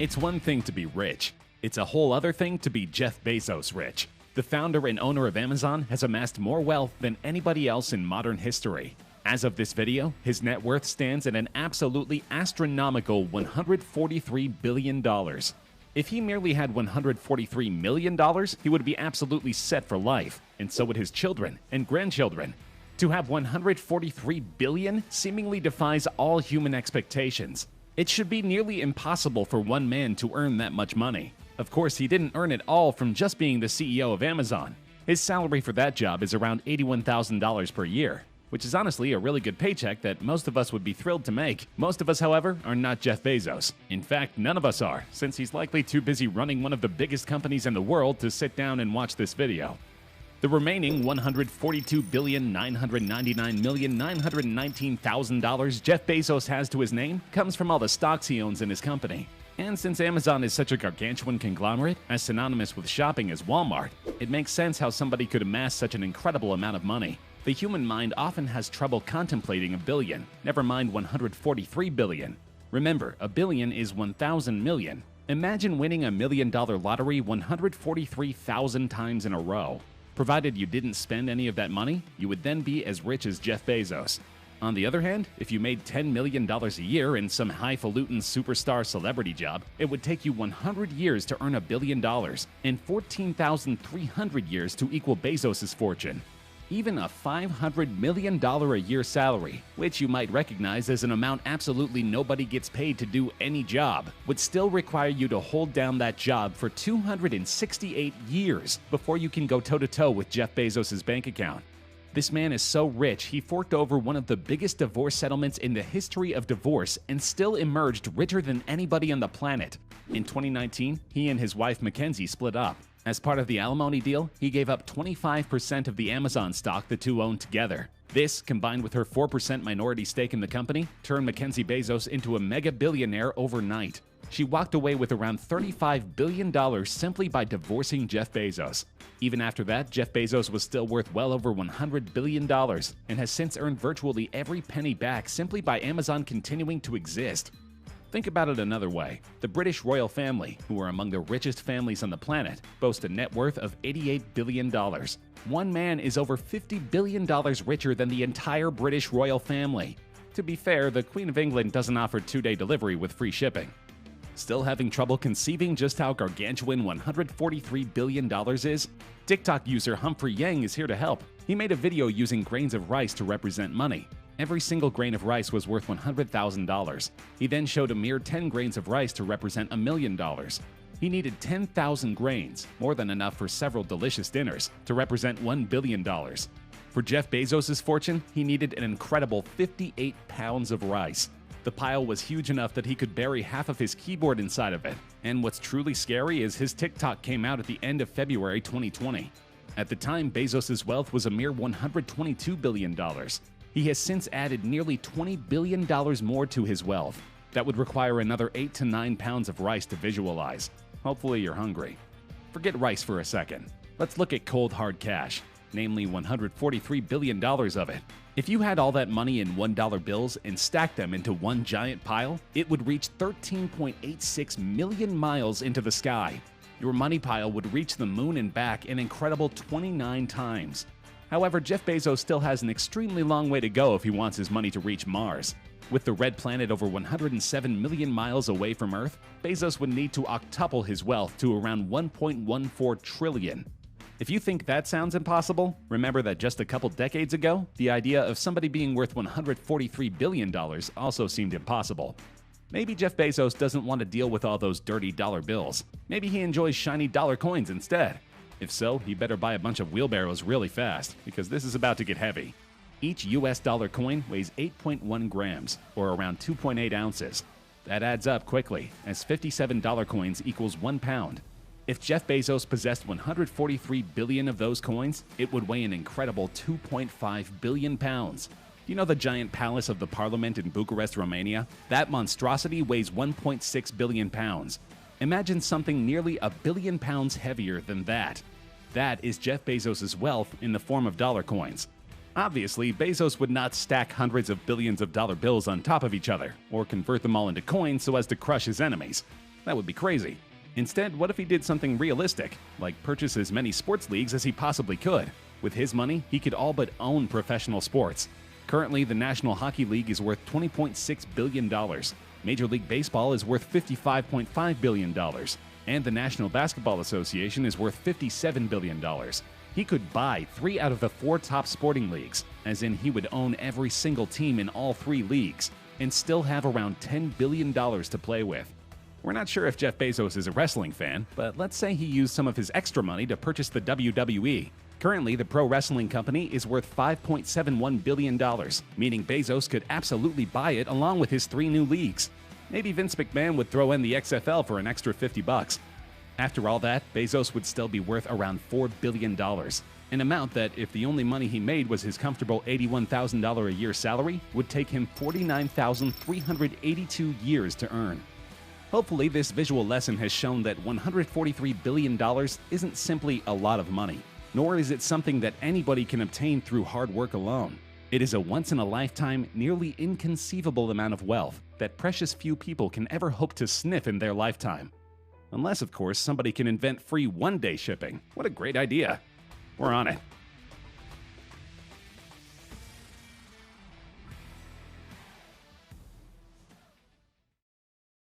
It's one thing to be rich. It's a whole other thing to be Jeff Bezos rich. The founder and owner of Amazon has amassed more wealth than anybody else in modern history. As of this video, his net worth stands at an absolutely astronomical $143 billion. If he merely had $143 million, he would be absolutely set for life, and so would his children and grandchildren. To have $143 billion seemingly defies all human expectations. It should be nearly impossible for one man to earn that much money. Of course, he didn't earn it all from just being the CEO of Amazon. His salary for that job is around $81,000 per year, which is honestly a really good paycheck that most of us would be thrilled to make. Most of us, however, are not Jeff Bezos. In fact, none of us are, since he's likely too busy running one of the biggest companies in the world to sit down and watch this video. The remaining $142,999,919,000 Jeff Bezos has to his name comes from all the stocks he owns in his company. And since Amazon is such a gargantuan conglomerate, as synonymous with shopping as Walmart, it makes sense how somebody could amass such an incredible amount of money. The human mind often has trouble contemplating a billion, never mind 143 billion. Remember, a billion is 1,000 million. Imagine winning $1 million lottery 143,000 times in a row. Provided you didn't spend any of that money, you would then be as rich as Jeff Bezos. On the other hand, if you made $10 million a year in some highfalutin superstar celebrity job, it would take you 100 years to earn $1 billion and 14,300 years to equal Bezos' fortune. Even a $500 million a year salary, which you might recognize as an amount absolutely nobody gets paid to do any job, would still require you to hold down that job for 268 years before you can go toe-to-toe with Jeff Bezos' bank account. This man is so rich, he forked over one of the biggest divorce settlements in the history of divorce and still emerged richer than anybody on the planet. In 2019, he and his wife Mackenzie split up. As part of the alimony deal, he gave up 25% of the Amazon stock the two owned together. This, combined with her 4% minority stake in the company, turned Mackenzie Bezos into a mega billionaire overnight. She walked away with around $35 billion simply by divorcing Jeff Bezos. Even after that, Jeff Bezos was still worth well over $100 billion and has since earned virtually every penny back simply by Amazon continuing to exist. Think about it another way. The British royal family, who are among the richest families on the planet, boast a net worth of $88 billion. One man is over $50 billion richer than the entire British royal family. To be fair, the Queen of England doesn't offer 2-day delivery with free shipping. Still having trouble conceiving just how gargantuan $143 billion is? TikTok user Humphrey Yang is here to help. He made a video using grains of rice to represent money. Every single grain of rice was worth $100,000. He then showed a mere 10 grains of rice to represent $1 million. He needed 10,000 grains, more than enough for several delicious dinners, to represent $1 billion. For Jeff Bezos' fortune, he needed an incredible 58 pounds of rice. The pile was huge enough that he could bury half of his keyboard inside of it. And what's truly scary is his TikTok came out at the end of February 2020. At the time, Bezos' wealth was a mere $122 billion. He has since added nearly $20 billion more to his wealth. That would require another 8 to 9 pounds of rice to visualize. Hopefully you're hungry. Forget rice for a second. Let's look at cold hard cash, namely $143 billion of it. If you had all that money in $1 bills and stacked them into one giant pile, it would reach 13.86 million miles into the sky. Your money pile would reach the moon and back an incredible 29 times. However, Jeff Bezos still has an extremely long way to go if he wants his money to reach Mars. With the red planet over 107 million miles away from Earth, Bezos would need to octuple his wealth to around 1.14 trillion. If you think that sounds impossible, remember that just a couple decades ago, the idea of somebody being worth $143 billion also seemed impossible. Maybe Jeff Bezos doesn't want to deal with all those dirty dollar bills. Maybe he enjoys shiny dollar coins instead. If so, he better buy a bunch of wheelbarrows really fast, because this is about to get heavy. Each US dollar coin weighs 8.1 grams, or around 2.8 ounces. That adds up quickly, as $57 coins equals 1 pound. If Jeff Bezos possessed 143 billion of those coins, it would weigh an incredible 2.5 billion pounds. Do you know the giant palace of the parliament in Bucharest, Romania? That monstrosity weighs 1.6 billion pounds. Imagine something nearly a billion pounds heavier than that. That is Jeff Bezos' wealth in the form of dollar coins. Obviously, Bezos would not stack hundreds of billions of dollar bills on top of each other, or convert them all into coins so as to crush his enemies. That would be crazy. Instead, what if he did something realistic, like purchase as many sports leagues as he possibly could? With his money, he could all but own professional sports. Currently, the National Hockey League is worth $20.6 billion. Major League Baseball is worth $55.5 billion. And the National Basketball Association is worth $57 billion. He could buy 3 out of the 4 top sporting leagues, as in he would own every single team in all 3 leagues, and still have around $10 billion to play with. We're not sure if Jeff Bezos is a wrestling fan, but let's say he used some of his extra money to purchase the WWE. Currently, the pro wrestling company is worth $5.71 billion, meaning Bezos could absolutely buy it along with his 3 new leagues. Maybe Vince McMahon would throw in the XFL for an extra $50. After all that, Bezos would still be worth around $4 billion, an amount that, if the only money he made was his comfortable $81,000 a year salary, would take him 49,382 years to earn. Hopefully, this visual lesson has shown that $143 billion isn't simply a lot of money, nor is it something that anybody can obtain through hard work alone. It is a once-in-a-lifetime, nearly inconceivable amount of wealth that precious few people can ever hope to sniff in their lifetime. Unless, of course, somebody can invent free one-day shipping. What a great idea. We're on it.